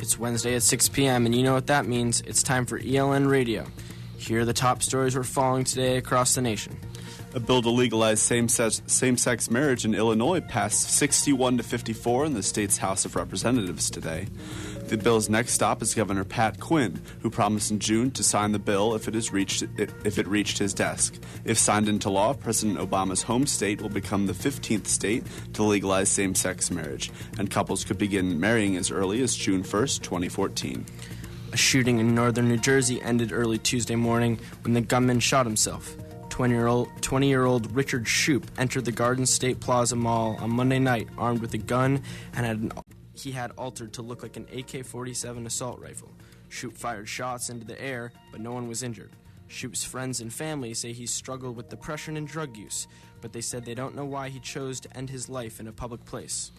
It's Wednesday at 6 p.m., and you know what that means. It's time for ELN Radio. Here are the top stories we're following today across the nation. A bill to legalize same-sex marriage in Illinois passed 61 to 54 in the state's House of Representatives today. The bill's next stop is Governor Pat Quinn, who promised in June to sign the bill if it reached his desk. If signed into law, President Obama's home state will become the 15th state to legalize same-sex marriage, and couples could begin marrying as early as June 1st, 2014. A shooting in northern New Jersey ended early Tuesday morning when the gunman shot himself. 20-year-old Richard Shoup entered the Garden State Plaza Mall on Monday night armed with a gun and he had altered to look like an AK-47 assault rifle. Shoup fired shots into the air, but no one was injured. Shoup's friends and family say he struggled with depression and drug use, but they said they don't know why he chose to end his life in a public place.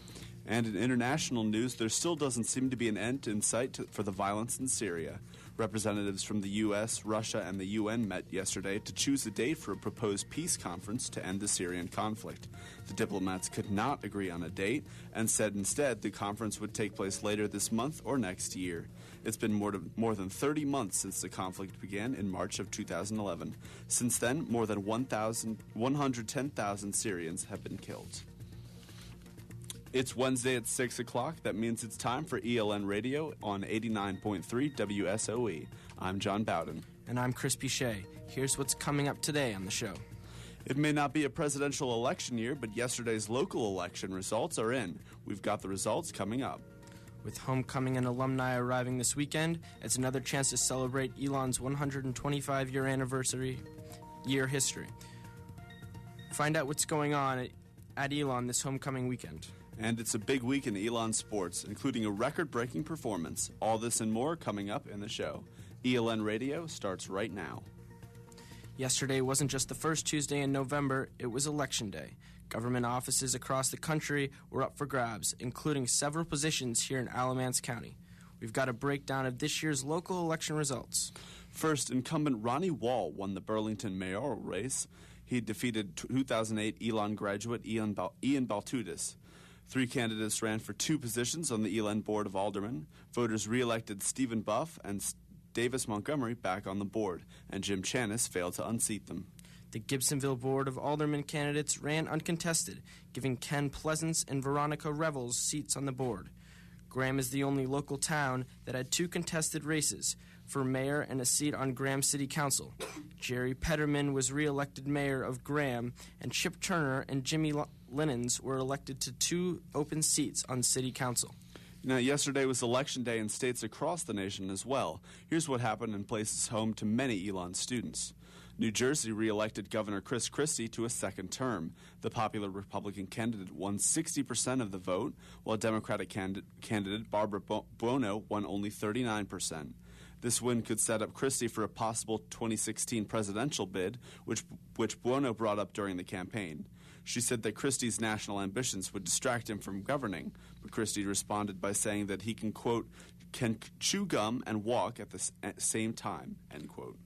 And in international news, there still doesn't seem to be an end in sight for the violence in Syria. Representatives from the U.S., Russia, and the UN met yesterday to choose a date for a proposed peace conference to end the Syrian conflict. The diplomats could not agree on a date and said instead the conference would take place later this month or next year. It's been more than 30 months since the conflict began in March of 2011. Since then, more than 110,000 Syrians have been killed. It's Wednesday at 6 o'clock. That means it's time for ELN Radio on 89.3 WSOE. I'm John Bowden. And I'm Chris Pichet. Here's what's coming up today on the show. It may not be a presidential election year, but yesterday's local election results are in. We've got the results coming up. With homecoming and alumni arriving this weekend, it's another chance to celebrate Elon's 125-year anniversary year history. Find out what's going on at Elon this homecoming weekend. And it's a big week in Elon sports, including a record-breaking performance. All this and more coming up in the show. ELN Radio starts right now. Yesterday wasn't just the first Tuesday in November, it was Election Day. Government offices across the country were up for grabs, including several positions here in Alamance County. We've got a breakdown of this year's local election results. First, incumbent Ronnie Wall won the Burlington mayoral race. He defeated 2008 Elon graduate Ian Baltudis. 3 candidates ran for 2 positions on the ELN Board of Aldermen. Voters re-elected Stephen Buff and Davis Montgomery back on the board, and Jim Chanis failed to unseat them. The Gibsonville Board of Aldermen candidates ran uncontested, giving Ken Pleasance and Veronica Revels seats on the board. Graham is the only local town that had 2 contested races for mayor and a seat on Graham City Council. Jerry Petterman was re-elected mayor of Graham, and Chip Turner and Jimmy Linens were elected to 2 open seats on City Council. Now, yesterday was Election Day in states across the nation as well. Here's what happened in places home to many Elon students. New Jersey re-elected Governor Chris Christie to a second term. The popular Republican candidate won 60% of the vote, while Democratic candidate Barbara Buono won only 39%. This win could set up Christie for a possible 2016 presidential bid, which Buono brought up during the campaign. She said that Christie's national ambitions would distract him from governing, but Christie responded by saying that he can, quote, can chew gum and walk at the same time, end quote.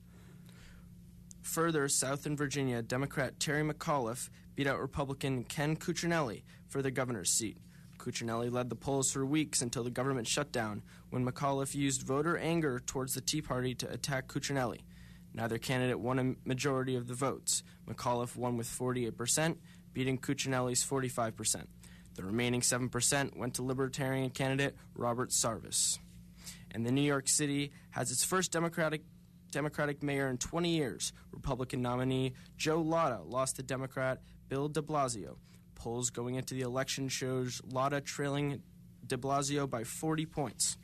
Further, south in Virginia, Democrat Terry McAuliffe beat out Republican Ken Cuccinelli for the governor's seat. Cuccinelli led the polls for weeks until the government shutdown, when McAuliffe used voter anger towards the Tea Party to attack Cuccinelli. Neither candidate won a majority of the votes. McAuliffe won with 48%, beating Cuccinelli's 45%. The remaining 7% went to Libertarian candidate Robert Sarvis. And New York City has its first Democratic mayor in 20 years. Republican nominee Joe Lotta lost to Democrat Bill de Blasio. Polls going into the election shows Lotta trailing de Blasio by 40 points.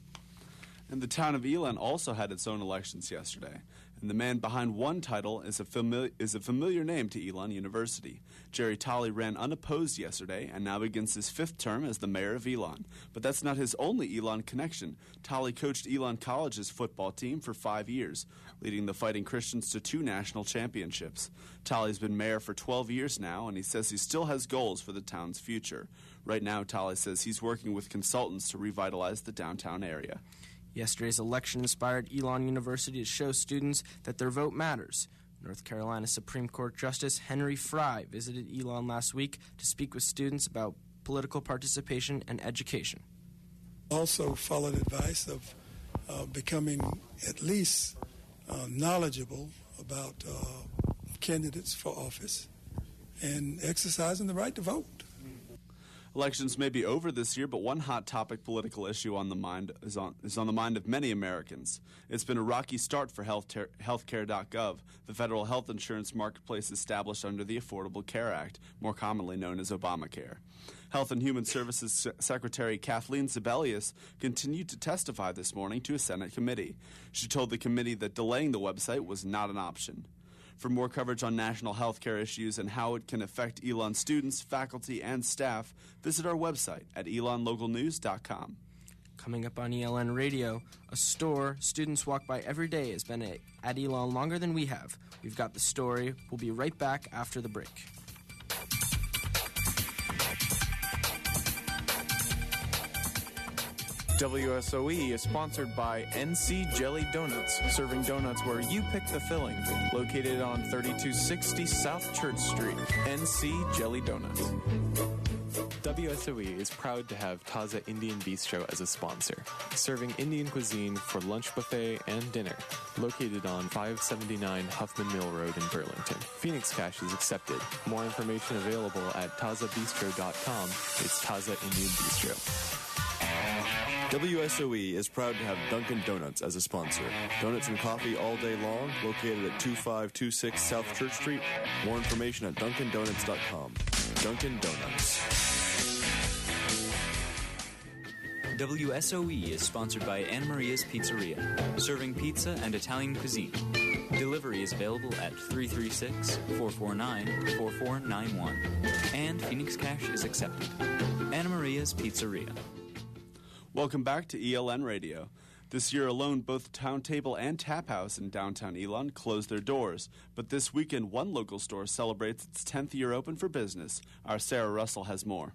And the town of Elon also had its own elections yesterday. And the man behind one title is a familiar name to Elon University. Jerry Tolley ran unopposed yesterday and now begins his 5th term as the mayor of Elon. But that's not his only Elon connection. Tolley coached Elon College's football team for 5 years, leading the Fighting Christians to 2 national championships. Tolley's been mayor for 12 years now, and he says he still has goals for the town's future. Right now, Tolley says he's working with consultants to revitalize the downtown area. Yesterday's election inspired Elon University to show students that their vote matters. North Carolina Supreme Court Justice Henry Fry visited Elon last week to speak with students about political participation and education. Also followed advice of becoming at least knowledgeable about candidates for office and exercising the right to vote. Elections may be over this year, but one hot topic political issue on the mind is on the mind of many Americans. It's been a rocky start for healthcare.gov, the federal health insurance marketplace established under the Affordable Care Act, more commonly known as Obamacare. Health and Human Services Secretary Kathleen Sebelius continued to testify this morning to a Senate committee. She told the committee that delaying the website was not an option. For more coverage on national health care issues and how it can affect Elon students, faculty, and staff, visit our website at elonlocalnews.com. Coming up on ELN Radio, a store students walk by every day has been at Elon longer than we have. We've got the story. We'll be right back after the break. WSOE is sponsored by NC Jelly Donuts, serving donuts where you pick the filling. Located on 3260 South Church Street, NC Jelly Donuts. WSOE is proud to have Taza Indian Bistro as a sponsor, serving Indian cuisine for lunch buffet and dinner. Located on 579 Huffman Mill Road in Burlington. Phoenix Cash is accepted. More information available at tazabistro.com. It's Taza Indian Bistro. WSOE is proud to have Dunkin' Donuts as a sponsor. Donuts and coffee all day long, located at 2526 South Church Street. More information at dunkindonuts.com. Dunkin' Donuts. WSOE is sponsored by Anna Maria's Pizzeria, serving pizza and Italian cuisine. Delivery is available at 336-449-4491. And Phoenix Cash is accepted. Anna Maria's Pizzeria. Welcome back to ELN Radio. This year alone, both Town Table and Tap House in downtown Elon closed their doors. But this weekend, one local store celebrates its 10th year open for business. Our Sarah Russell has more.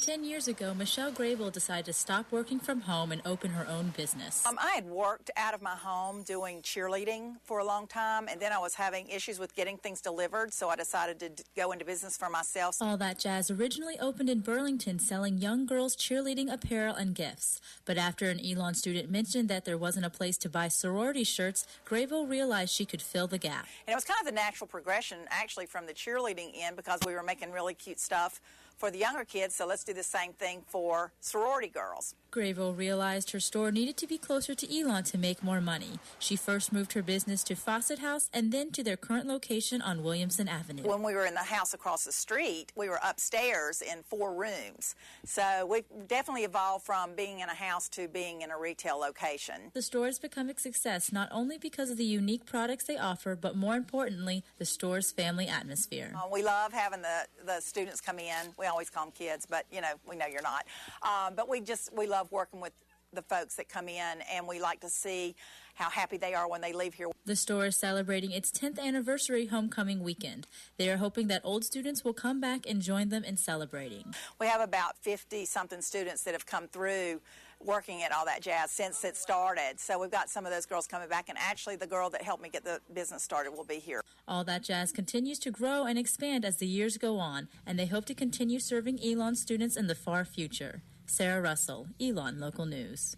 10 years ago, Michelle Grable decided to stop working from home and open her own business. I had worked out of my home doing cheerleading for a long time, and then I was having issues with getting things delivered, so I decided to go into business for myself. All That Jazz originally opened in Burlington, selling young girls cheerleading apparel and gifts. But after an Elon student mentioned that there wasn't a place to buy sorority shirts, Grable realized she could fill the gap. And it was kind of the natural progression, actually, from the cheerleading end, because we were making really cute stuff for the younger kids, so let's do the same thing for sorority girls. Grable realized her store needed to be closer to Elon to make more money. She first moved her business to Fawcett House and then to their current location on Williamson Avenue. When we were in the house across the street, we were upstairs in 4 rooms. So we've definitely evolved from being in a house to being in a retail location. The store has become a success not only because of the unique products they offer, but more importantly, the store's family atmosphere. We love having the students come in. We always call them kids, but, you know, we know you're not. But we love working with the folks that come in, and we like to see how happy they are when they leave here. The store is celebrating its 10th anniversary homecoming weekend. They are hoping that old students will come back and join them in celebrating. We have about 50-something students that have come through working at All That Jazz since it started. So we've got some of those girls coming back, and actually the girl that helped me get the business started will be here. All That Jazz continues to grow and expand as the years go on, and they hope to continue serving Elon students in the far future. Sarah Russell, Elon Local News.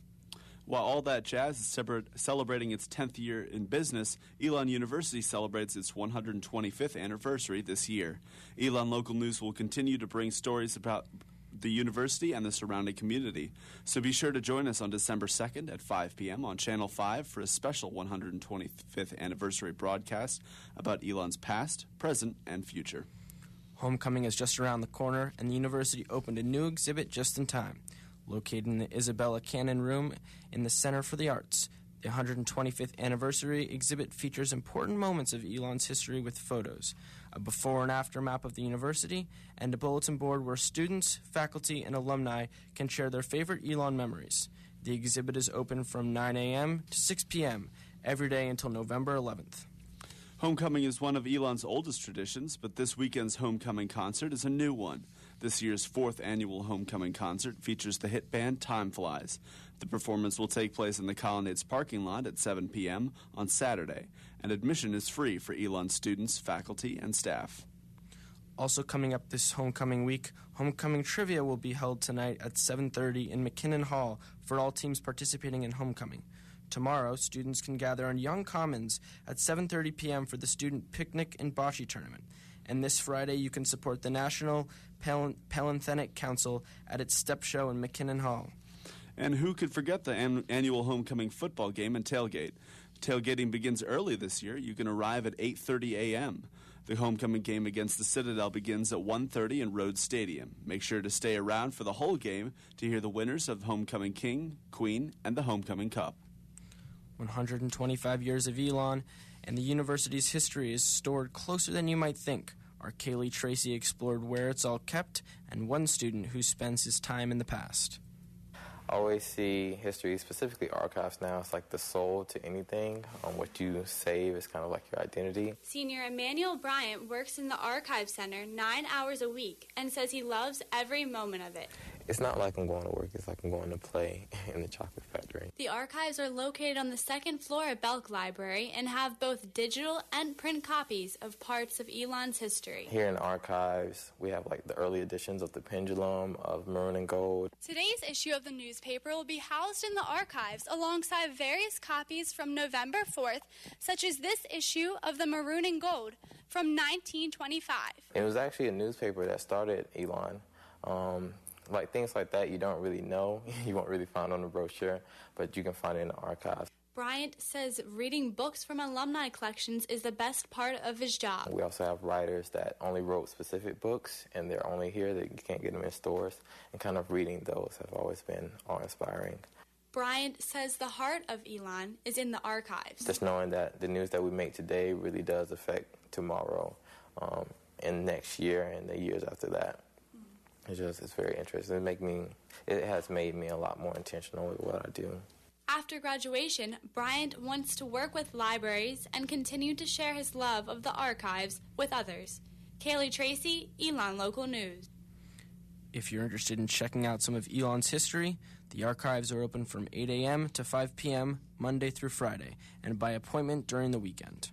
While All That Jazz is celebrating its 10th year in business, Elon University celebrates its 125th anniversary this year. Elon Local News will continue to bring stories about the university and the surrounding community. So be sure to join us on December 2nd at 5 p.m. on Channel 5 for a special 125th anniversary broadcast about Elon's past, present, and future. Homecoming is just around the corner, and the university opened a new exhibit just in time. Located in the Isabella Cannon Room in the Center for the Arts, the 125th anniversary exhibit features important moments of Elon's history with photos, a before and after map of the university, and a bulletin board where students, faculty, and alumni can share their favorite Elon memories. The exhibit is open from 9 a.m. to 6 p.m. every day until November 11th. Homecoming is one of Elon's oldest traditions, but this weekend's homecoming concert is a new one. This year's 4th annual homecoming concert features the hit band Time Flies. The performance will take place in the Colonnades parking lot at 7 p.m. on Saturday, and admission is free for Elon students, faculty, and staff. Also coming up this homecoming week, homecoming trivia will be held tonight at 7:30 in McKinnon Hall for all teams participating in homecoming. Tomorrow, students can gather on Young Commons at 7:30 p.m. for the Student Picnic and Bocce Tournament. And this Friday, you can support the National Palinthenic Council at its Step Show in McKinnon Hall. And who could forget the annual homecoming football game and tailgate? Tailgating begins early this year. You can arrive at 8:30 a.m. The homecoming game against the Citadel begins at 1:30 in Rhodes Stadium. Make sure to stay around for the whole game to hear the winners of Homecoming King, Queen, and the Homecoming Cup. 125 years of Elon, and the university's history is stored closer than you might think. Our Kaylee Tracy explored where it's all kept and one student who spends his time in the past. I always see history, specifically archives now, it's like the soul to anything. What you save is kind of like your identity. Senior Emmanuel Bryant works in the Archive Center 9 hours a week and says he loves every moment of it. It's not like I'm going to work, it's like I'm going to play in the chocolate factory. The archives are located on the second floor at Belk Library and have both digital and print copies of parts of Elon's history. Here in the archives, we have like the early editions of The Pendulum, of Maroon and Gold. Today's issue of the newspaper will be housed in the archives alongside various copies from November 4th, such as this issue of the Maroon and Gold from 1925. It was actually a newspaper that started Elon. Like things like that you don't really know, you won't really find on the brochure, but you can find it in the archives. Bryant says reading books from alumni collections is the best part of his job. We also have writers that only wrote specific books, and they're only here, that you can't get them in stores, and kind of reading those have always been awe-inspiring. Bryant says the heart of Elon is in the archives. Just knowing that the news that we make today really does affect tomorrow, and next year, and the years after that. It's very interesting. It has made me a lot more intentional with what I do. After graduation, Bryant wants to work with libraries and continue to share his love of the archives with others. Kaylee Tracy, Elon Local News. If you're interested in checking out some of Elon's history, the archives are open from 8 a.m. to 5 p.m. Monday through Friday, and by appointment during the weekend.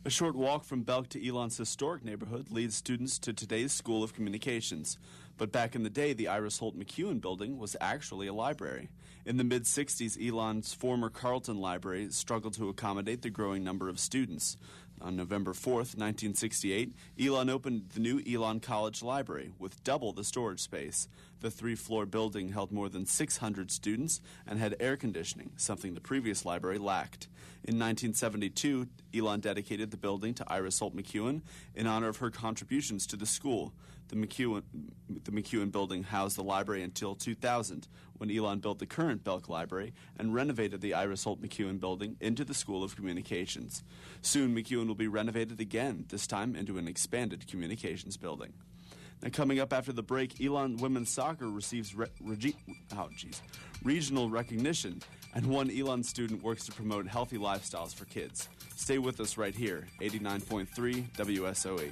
A short walk from Belk to Elon's historic neighborhood leads students to today's School of Communications. But back in the day, the Iris Holt McEwen building was actually a library. In the mid-'60s, Elon's former Carleton Library struggled to accommodate the growing number of students. On November 4th, 1968, Elon opened the new Elon College Library with double the storage space. The 3-floor building held more than 600 students and had air conditioning, something the previous library lacked. In 1972, Elon dedicated the building to Iris Holt McEwen in honor of her contributions to the school. The McEwen building housed the library until 2000, when Elon built the current Belk Library and renovated the Iris Holt McEwen building into the School of Communications. Soon, McEwen will be renovated again, this time into an expanded communications building. Now, coming up after the break, Elon Women's Soccer receives regional recognition, and one Elon student works to promote healthy lifestyles for kids. Stay with us right here, 89.3 WSOE.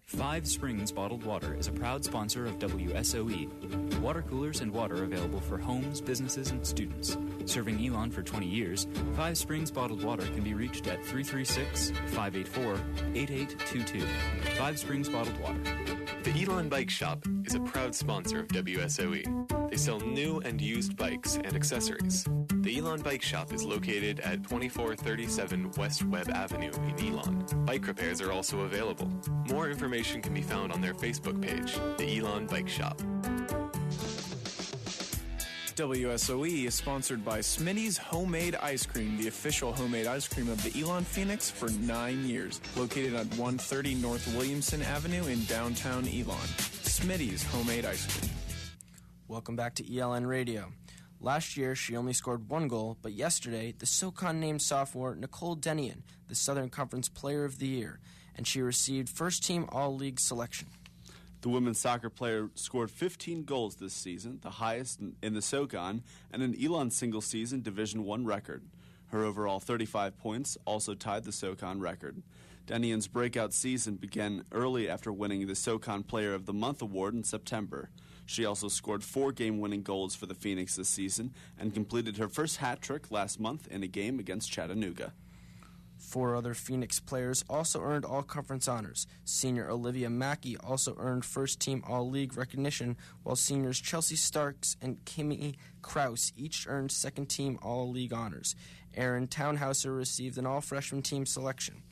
Five Springs Bottled Water is a proud sponsor of WSOE. Water coolers and water available for homes, businesses, and students. Serving Elon for 20 years, Five Springs Bottled Water can be reached at 336-584-8822. Five Springs Bottled Water. The Elon Bike Shop is a proud sponsor of WSOE. They sell new and used bikes and accessories. The Elon Bike Shop is located at 2437 West Webb Avenue in Elon. Bike repairs are also available. More information can be found on their Facebook page, the Elon Bike Shop. WSOE is sponsored by Smitty's Homemade Ice Cream, the official homemade ice cream of the Elon Phoenix for 9 years. Located at 130 North Williamson Avenue in downtown Elon. Smitty's Homemade Ice Cream. Welcome back to ELN Radio. Last year, she only scored 1 goal, but yesterday, the SoCon named sophomore Nicole Denian the Southern Conference Player of the Year, and she received first-team All-League selection. The women's soccer player scored 15 goals this season, the highest in the SoCon, and an Elon single-season Division I record. Her overall 35 points also tied the SoCon record. Denian's breakout season began early after winning the SoCon Player of the Month award in September. She also scored 4 game-winning goals for the Phoenix this season and completed her first hat trick last month in a game against Chattanooga. 4 other Phoenix players also earned all-conference honors. Senior Olivia Mackey also earned first-team All-League recognition, while seniors Chelsea Starks and Kimmy Krause each earned second-team All-League honors. Erin Townhouser received an all-freshman team selection.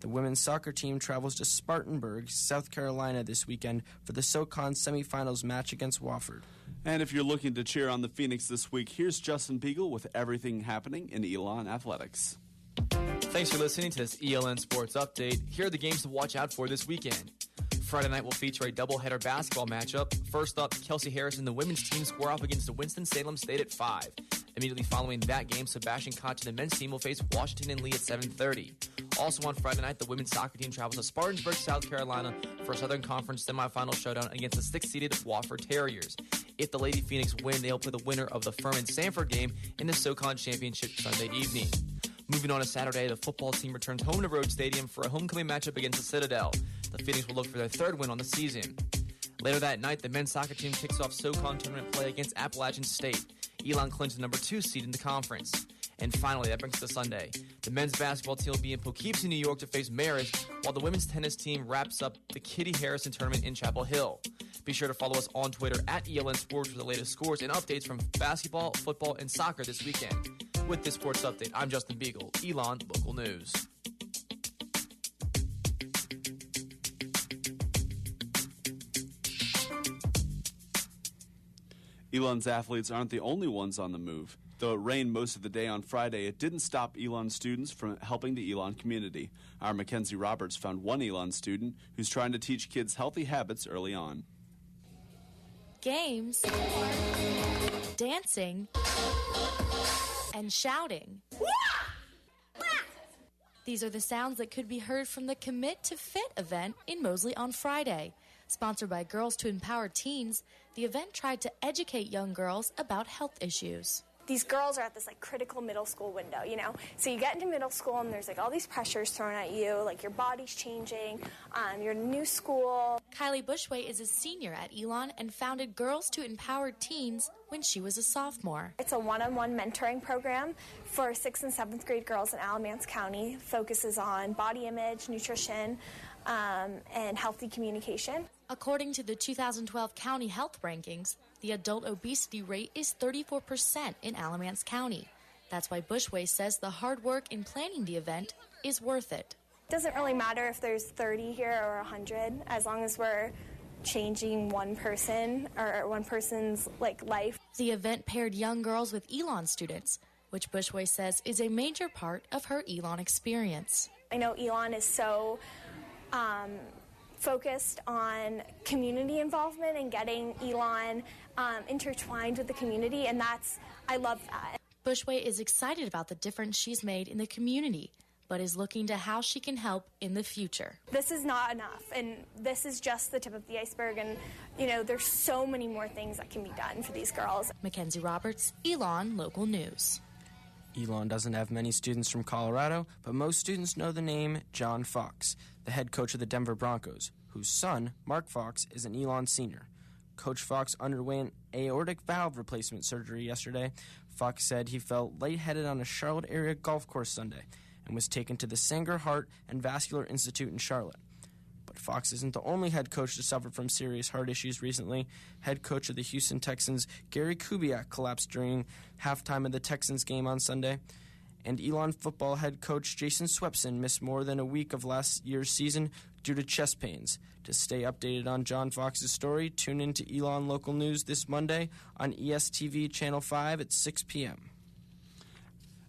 The women's soccer team travels to Spartanburg, South Carolina this weekend for the SoCon semifinals match against Wofford. And if you're looking to cheer on the Phoenix this week, here's Justin Beagle with everything happening in Elon athletics. Thanks for listening to this ELN Sports Update. Here are the games to watch out for this weekend. Friday night will feature a doubleheader basketball matchup. First up, Kelsey Harris and the women's team square off against the Winston-Salem State at 5. Immediately following that game, Sebastian Koch and the men's team will face Washington and Lee at 7:30. Also on Friday night, the women's soccer team travels to Spartanburg, South Carolina for a Southern Conference semifinal showdown against the 6th-seeded Wofford Terriers. If the Lady Phoenix win, they'll play the winner of the Furman-Sanford game in the SoCon Championship Sunday evening. Moving on to Saturday, the football team returns home to Road Stadium for a homecoming matchup against the Citadel. The Phoenix will look for their 3rd win on the season. Later that night, the men's soccer team kicks off SoCon tournament play against Appalachian State. Elon clinches the number 2 seed in the conference. And finally, that brings us to Sunday. The men's basketball team will be in Poughkeepsie, New York to face Marist, while the women's tennis team wraps up the Kitty Harrison tournament in Chapel Hill. Be sure to follow us on Twitter at ELN Sports for the latest scores and updates from basketball, football, and soccer this weekend. With this sports update, I'm Justin Beagle, Elon Local News. Elon's athletes aren't the only ones on the move. Though it rained most of the day on Friday, it didn't stop Elon students from helping the Elon community. Our Mackenzie Roberts found one Elon student who's trying to teach kids healthy habits early on. Games, dancing, and shouting. These are the sounds that could be heard from the Commit to Fit event in Moseley on Friday. Sponsored by Girls to Empower Teens, the event tried to educate young girls about health issues. These girls are at this critical middle school window, So you get into middle school and there's all these pressures thrown at you, your body's changing, you're in a new school. Kylie Bushway is a senior at Elon and founded Girls to Empower Teens when she was a sophomore. It's a one-on-one mentoring program for 6th and 7th grade girls in Alamance County. Focuses on body image, nutrition, and healthy communication. According to the 2012 county health rankings, the adult obesity rate is 34% in Alamance County. That's why Bushway says the hard work in planning the event is worth it. It doesn't really matter if there's 30 here or 100, as long as we're changing one person or one person's life. The event paired young girls with Elon students, which Bushway says is a major part of her Elon experience. I know Elon is so focused on community involvement and getting Elon intertwined with the community, and I love that. Bushway is excited about the difference she's made in the community, but is looking to how she can help in the future. This is not enough, and this is just the tip of the iceberg, and, there's so many more things that can be done for these girls. Mackenzie Roberts, Elon Local News. Elon doesn't have many students from Colorado, but most students know the name John Fox, the head coach of the Denver Broncos, whose son, Mark Fox, is an Elon senior. Coach Fox underwent aortic valve replacement surgery yesterday. Fox said he felt lightheaded on a Charlotte area golf course Sunday and was taken to the Sanger Heart and Vascular Institute in Charlotte. But Fox isn't the only head coach to suffer from serious heart issues recently. Head coach of the Houston Texans, Gary Kubiak, collapsed during halftime of the Texans game on Sunday. And Elon football head coach Jason Swepson missed more than a week of last year's season due to chest pains. To stay updated on John Fox's story, tune in to Elon Local News this Monday on ESTV Channel 5 at 6 p.m.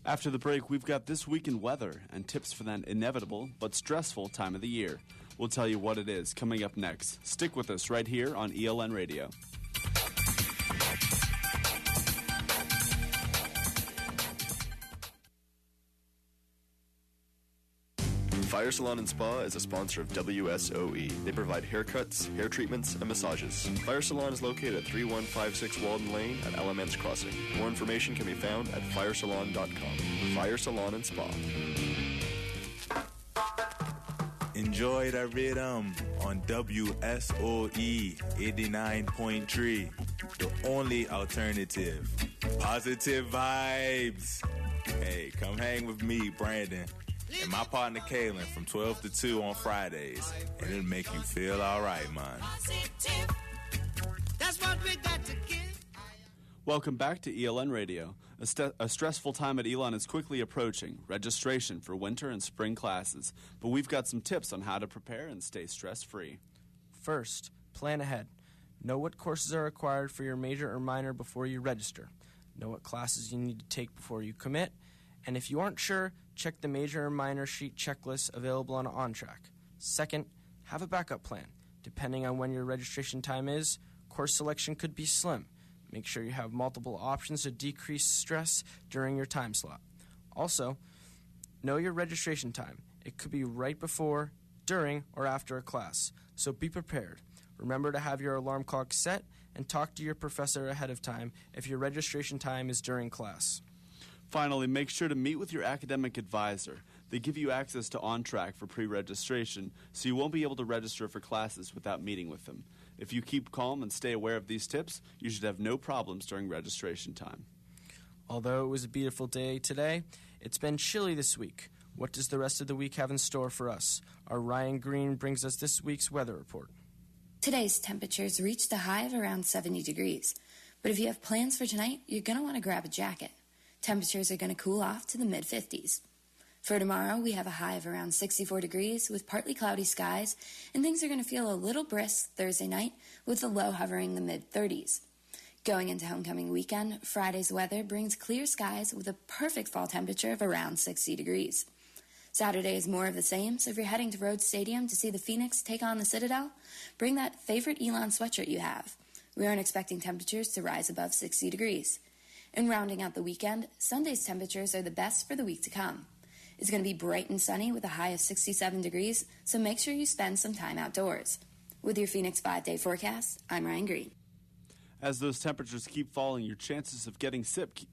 After the break, we've got This Week in Weather and tips for that inevitable but stressful time of the year. We'll tell you what it is coming up next. Stick with us right here on ELN Radio. Fire Salon and Spa is a sponsor of WSOE. They provide haircuts, hair treatments, and massages. Fire Salon is located at 3156 Walden Lane at Alamance Crossing. More information can be found at firesalon.com. Fire Salon and Spa. In Enjoy the rhythm on WSOE 89.3, the only alternative. Positive vibes. Hey, come hang with me, Brandon, and my partner Kaylin from 12 to 2 on Fridays, and it'll make you feel all right, man. That's what we got to give. Welcome back to ELN Radio. A stressful time at Elon is quickly approaching, registration for winter and spring classes. But we've got some tips on how to prepare and stay stress-free. First, plan ahead. Know what courses are required for your major or minor before you register. Know what classes you need to take before you commit. And if you aren't sure, check the major or minor sheet checklist available on OnTrack. Second, have a backup plan. Depending on when your registration time is, course selection could be slim. Make sure you have multiple options to decrease stress during your time slot. Also, know your registration time. It could be right before, during, or after a class, so be prepared. Remember to have your alarm clock set and talk to your professor ahead of time if your registration time is during class. Finally, make sure to meet with your academic advisor. They give you access to OnTrack for pre-registration, so you won't be able to register for classes without meeting with them. If you keep calm and stay aware of these tips, you should have no problems during registration time. Although it was a beautiful day today, it's been chilly this week. What does the rest of the week have in store for us? Our Ryan Green brings us this week's weather report. Today's temperatures reached a high of around 70 degrees. But if you have plans for tonight, you're going to want to grab a jacket. Temperatures are going to cool off to the mid-50s. For tomorrow, we have a high of around 64 degrees with partly cloudy skies, and things are going to feel a little brisk Thursday night with the low hovering the mid-30s. Going into homecoming weekend, Friday's weather brings clear skies with a perfect fall temperature of around 60 degrees. Saturday is more of the same, so if you're heading to Rhodes Stadium to see the Phoenix take on the Citadel, bring that favorite Elon sweatshirt you have. We aren't expecting temperatures to rise above 60 degrees. And rounding out the weekend, Sunday's temperatures are the best for the week to come. It's going to be bright and sunny with a high of 67 degrees, so make sure you spend some time outdoors. With your Phoenix 5-day forecast, I'm Ryan Green. As those temperatures keep falling, your chances of getting sick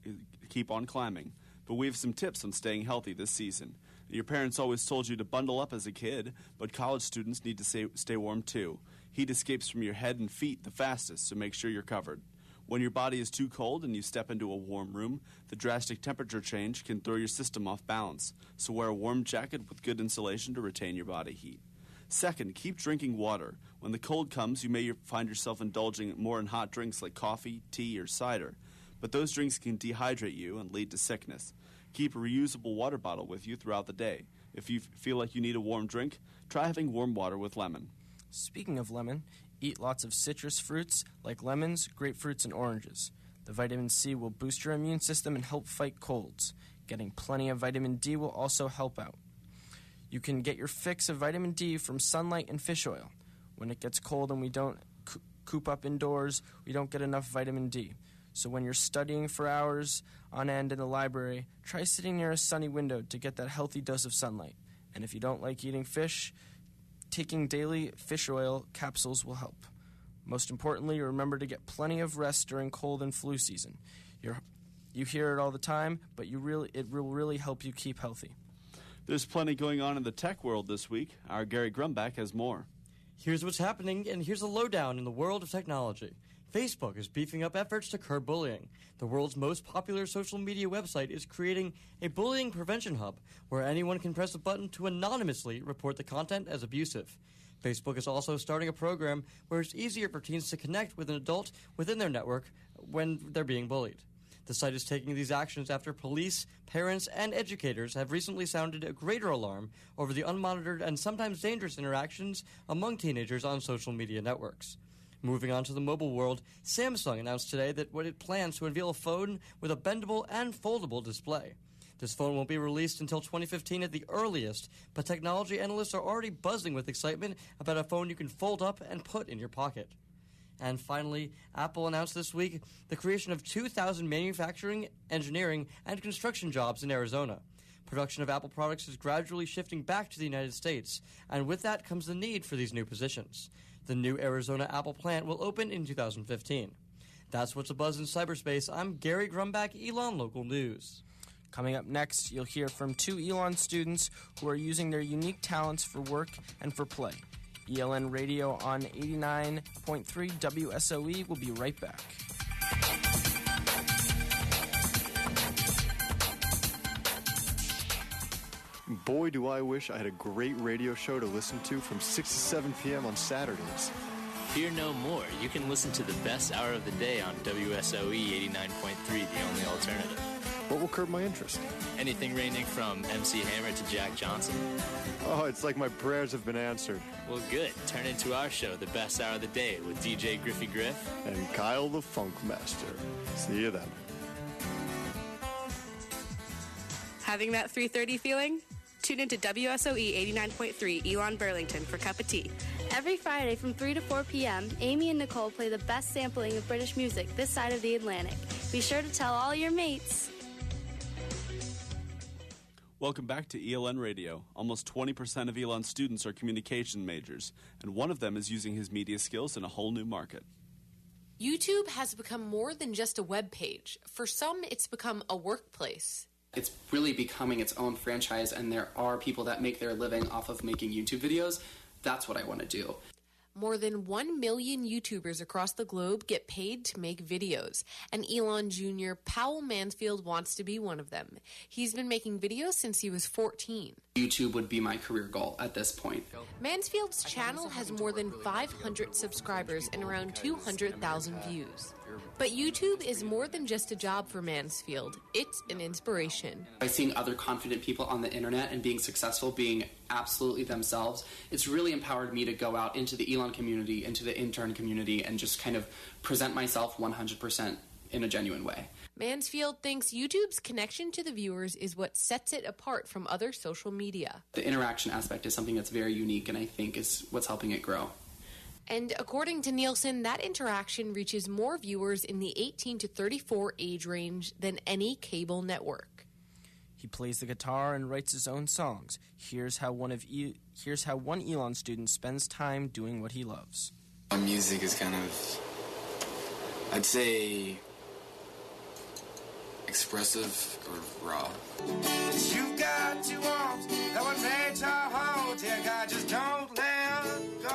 keep on climbing. But we have some tips on staying healthy this season. Your parents always told you to bundle up as a kid, but college students need to stay warm too. Heat escapes from your head and feet the fastest, so make sure you're covered. When your body is too cold and you step into a warm room, the drastic temperature change can throw your system off balance, so wear a warm jacket with good insulation to retain your body heat. Second, keep drinking water. When the cold comes, you may find yourself indulging more in hot drinks like coffee, tea, or cider, but those drinks can dehydrate you and lead to sickness. Keep a reusable water bottle with you throughout the day. If you feel like you need a warm drink, try having warm water with lemon. Speaking of lemon, eat lots of citrus fruits like lemons, grapefruits, and oranges. The vitamin C will boost your immune system and help fight colds. Getting plenty of vitamin D will also help out. You can get your fix of vitamin D from sunlight and fish oil. When it gets cold and we don't coop up indoors, we don't get enough vitamin D. So when you're studying for hours on end in the library, try sitting near a sunny window to get that healthy dose of sunlight. And if you don't like eating fish, taking daily fish oil capsules will help. Most importantly, remember to get plenty of rest during cold and flu season. You hear it all the time, but it will really help you keep healthy. There's plenty going on in the tech world this week. Our Gary Grumbach has more. Here's what's happening, and here's a lowdown in the world of technology. Facebook is beefing up efforts to curb bullying. The world's most popular social media website is creating a bullying prevention hub where anyone can press a button to anonymously report the content as abusive. Facebook is also starting a program where it's easier for teens to connect with an adult within their network when they're being bullied. The site is taking these actions after police, parents, and educators have recently sounded a greater alarm over the unmonitored and sometimes dangerous interactions among teenagers on social media networks. Moving on to the mobile world, Samsung announced today that it plans to unveil a phone with a bendable and foldable display. This phone won't be released until 2015 at the earliest, but technology analysts are already buzzing with excitement about a phone you can fold up and put in your pocket. And finally, Apple announced this week the creation of 2,000 manufacturing, engineering, and construction jobs in Arizona. Production of Apple products is gradually shifting back to the United States, and with that comes the need for these new positions. The new Arizona Apple plant will open in 2015. That's what's a buzz in cyberspace. I'm Gary Grumbach, Elon Local News. Coming up next, you'll hear from 2 Elon students who are using their unique talents for work and for play. ELN Radio on 89.3 WSOE will be right back. Boy, do I wish I had a great radio show to listen to from 6 to 7 p.m. on Saturdays. Fear no more. You can listen to the best hour of the day on WSOE 89.3, the only alternative. What will curb my interest? Anything ranging from MC Hammer to Jack Johnson. Oh, it's like my prayers have been answered. Well, good. Turn into our show, the best hour of the day, with DJ Griffey Griff. And Kyle the Funk Master. See you then. Having that 3:30 feeling? Tune into WSOE 89.3 Elon Burlington for Cup of Tea. Every Friday from 3 to 4 p.m., Amy and Nicole play the best sampling of British music this side of the Atlantic. Be sure to tell all your mates. Welcome back to ELN Radio. Almost 20% of Elon students are communication majors, and one of them is using his media skills in a whole new market. YouTube has become more than just a web page. For some, it's become a workplace. It's really becoming its own franchise, and there are people that make their living off of making YouTube videos. That's what I want to do. More than 1 million YouTubers across the globe get paid to make videos, and Elon Jr. Powell Mansfield wants to be one of them. He's been making videos since he was 14. YouTube would be my career goal at this point. Mansfield's channel has more than 500 subscribers and around 200,000 views. But YouTube is more than just a job for Mansfield. It's an inspiration. By seeing other confident people on the internet and being successful, being absolutely themselves, it's really empowered me to go out into the Elon community, into the intern community, and just kind of present myself 100% in a genuine way. Mansfield thinks YouTube's connection to the viewers is what sets it apart from other social media. The interaction aspect is something that's very unique, and I think is what's helping it grow. And according to Nielsen, that interaction reaches more viewers in the 18 to 34 age range than any cable network. He plays the guitar and writes his own songs. Here's how one Elon student spends time doing what he loves. Music is kind of, I'd say, expressive or raw. You've got to want that one major hold. Dear God, just don't let go.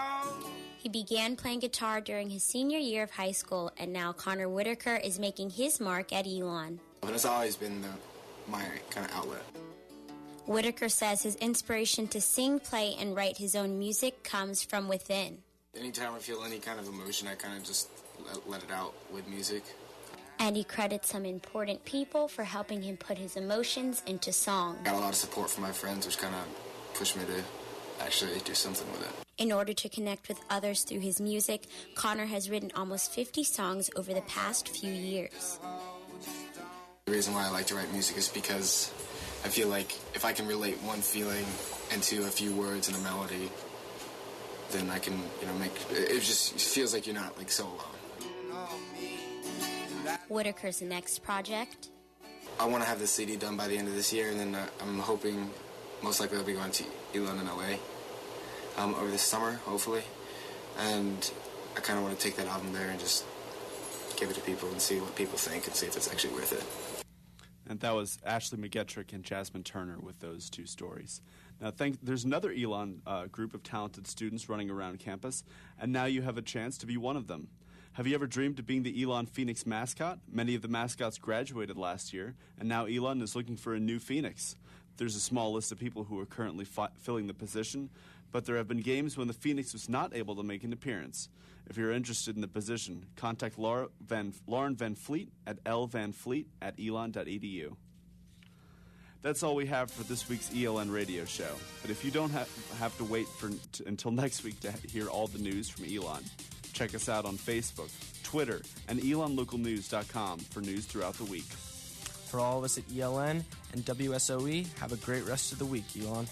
He began playing guitar during his senior year of high school, and now Connor Whitaker is making his mark at Elon. But it's always been my kind of outlet. Whitaker says his inspiration to sing, play, and write his own music comes from within. Anytime I feel any kind of emotion, I kind of just let it out with music. And he credits some important people for helping him put his emotions into song. I got a lot of support from my friends, which kind of pushed me to actually do something with it. In order to connect with others through his music, Connor has written almost 50 songs over the past few years. The reason why I like to write music is because I feel like if I can relate one feeling into a few words and a melody, then I can, make it just feels like you're not so alone. Whitaker's next project? I want to have the CD done by the end of this year, and then I'm hoping most likely I'll be going to Elon in LA over this summer, hopefully. And I kind of want to take that album there and just give it to people and see what people think and see if it's actually worth it. And that was Ashley McGettrick and Jasmine Turner with those two stories. Now, there's another Elon group of talented students running around campus, and now you have a chance to be one of them. Have you ever dreamed of being the Elon Phoenix mascot? Many of the mascots graduated last year, and now Elon is looking for a new Phoenix. There's a small list of people who are currently filling the position, but there have been games when the Phoenix was not able to make an appearance. If you're interested in the position, contact Lauren Van Fleet at lvanfleet@elon.edu. That's all we have for this week's ELN radio show. But if you don't have to wait until next week to hear all the news from Elon, check us out on Facebook, Twitter, and elonlocalnews.com for news throughout the week. For all of us at ELN and WSOE, have a great rest of the week, Elon.